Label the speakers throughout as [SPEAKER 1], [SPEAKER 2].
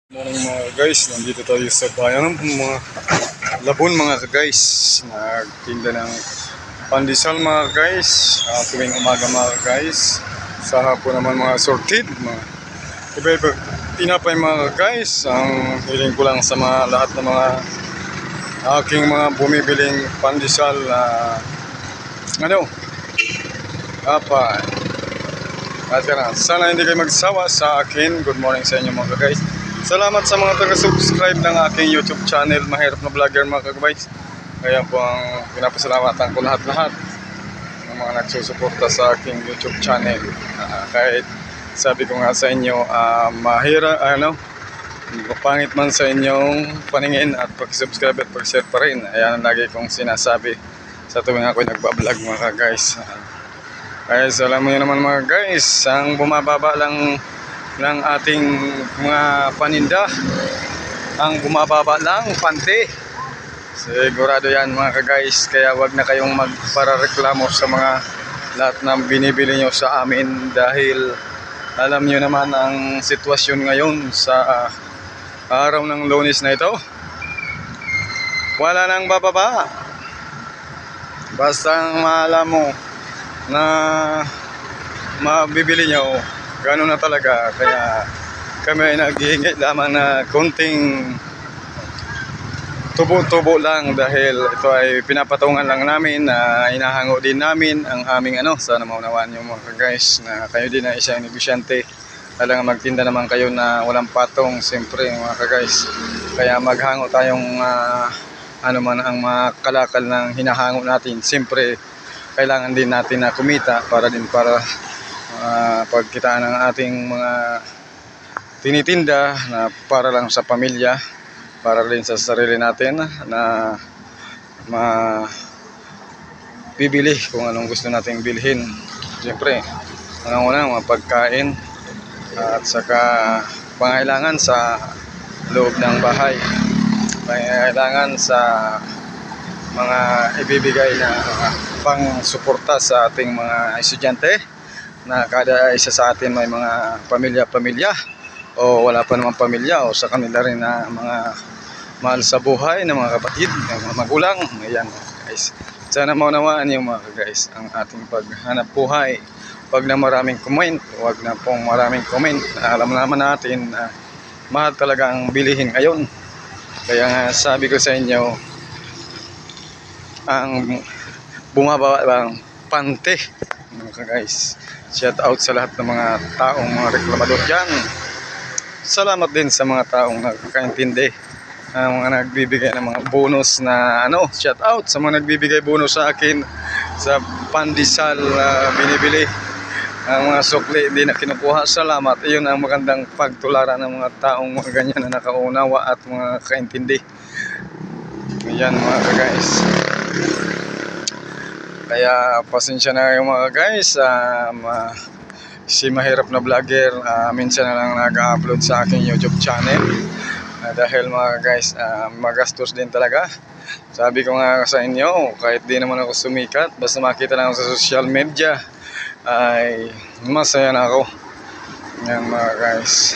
[SPEAKER 1] Morning mga guys, nandito tayo sa bayan ng mga Labon mga guys. Nagtinda ng pandesal mga guys, tuwing umaga mga guys. Sa hapon naman mga sorted, mga iba-iba tinapay mga guys. Ang hiling ko lang sa mga lahat ng mga aking mga bumibiling pandesal na sana hindi kayo magsawa sa akin. Good morning sa inyo mga guys. Salamat sa mga taga-subscribe ng aking YouTube channel, Mahirap na Vlogger mga guys. Kaya po ang pinapasalamatan ko lahat-lahat ng mga nagsusuporta sa aking YouTube channel. Kahit sabi ko nga sa inyo, pangit man sa inyong paningin at pag-subscribe at pag-share pa rin. Ayan ang lagi kong sinasabi sa tuwing ako nagbablog mga guys. Guys, alam mo yun naman mga guys, ang bumababa lang ng ating mga paninda, ang bumababa lang pante. Sigurado yan mga guys, kaya wag na kayong magparareklamo sa mga lahat ng binibili nyo sa amin, dahil alam nyo naman ang sitwasyon ngayon sa araw ng Lunes na ito. Wala nang bababa, basta maalam mo na mabibili nyo, gano'n na talaga. Kaya kami ay naghihingi lamang na konting tubo-tubo lang, dahil ito ay pinapatungan lang namin, na inahango din namin ang aming sana maunawaan nyo mga guys, na kayo din na isang negosyante. Alang magtinda naman kayo na walang patong, siyempre mga guys. Kaya maghango tayong man ang mga kalakal ng hinahango natin. Siyempre kailangan din natin na kumita para pagkitaan ng ating mga tinitinda, na para lang sa pamilya, para rin sa sarili natin na bibili kung anong gusto nating bilhin. Siyempre unang-una mga pagkain at saka pangailangan sa loob ng bahay, pangailangan sa mga ibibigay na pang-suporta sa ating mga estudyante, na kada isa sa atin may mga pamilya o wala pa namang pamilya, o sa kanila rin na mga mahal sa buhay na mga kapatid, mga magulang. Ayan guys, sana maunawaan niyo mga guys ang ating paghanap buhay. Wag na maraming comment, wag na pong maraming comment. Alam naman natin na mahal talaga ang bilihin ngayon. Kaya nga sabi ko sa inyo, ang bumababa lang pante mga guys. Shout out sa lahat ng mga taong mga reklamador dyan. Salamat din sa mga taong nagkakaintindi, mga nagbibigay ng mga bonus na shout out sa mga nagbibigay bonus sa akin sa pandesal binibili. Ang mga sukli hindi na kinukuha, salamat. Iyon ang magandang pagtularan ng mga taong mga ganyan na nakaunawa at mga kaintindi. Ayan mga guys. Kaya pasensya na kayo mga guys, si Mahirap na Vlogger minsan na lang nag-upload sa aking YouTube channel, dahil mga guys magastos din talaga. Sabi ko nga sa inyo, kahit di naman ako sumikat, basta makita lang ako sa social media ay masaya na ako. Yan mga guys,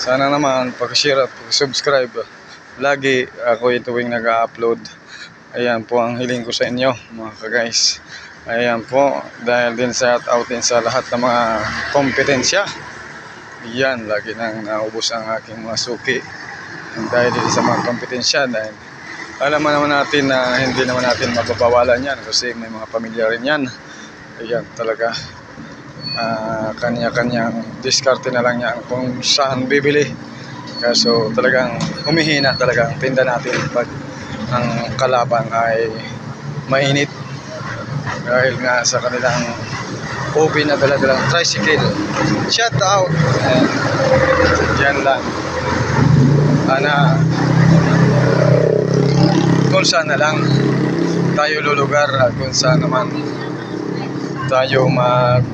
[SPEAKER 1] sana naman pag-share at pag-subscribe lagi ako tuwing nag-upload. Ayan po ang hiling ko sa inyo mga guys. Ayan po, dahil din shout out din sa lahat ng mga kompetensya. Yan, lagi nang naubos ang aking mga suki dahil din sa mga kompetensya, dahil alam naman natin na hindi naman natin mababawalan yan, kasi may mga pamilya rin yan. Ayan talaga, kanya-kanyang diskarte na lang yan kung saan bibili. Kaso talagang humihina talaga ang tinda natin pag ang kalaban ay mainit, dahil nga sa kanilang open na dala-dalang tricycle. Shout out. Yan lang, kung saan na lang tayo lulugar at kung saan naman tayo mag-uunlad,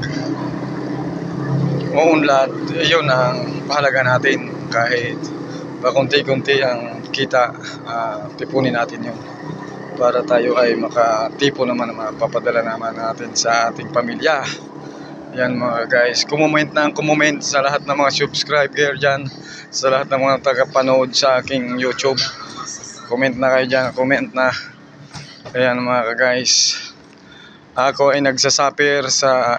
[SPEAKER 1] yun ang pahalaga natin. Kahit pakunti-kunti ang kita, tipunin natin yun para tayo ay makatipo naman na mapapadala naman natin sa ating pamilya. Yan mga guys, comment na ang comment sa lahat ng mga subscriber dyan, sa lahat ng mga tagapanood sa aking YouTube. Comment na kayo dyan, comment na. Ayan mga guys, ako ay nagsasuffer sa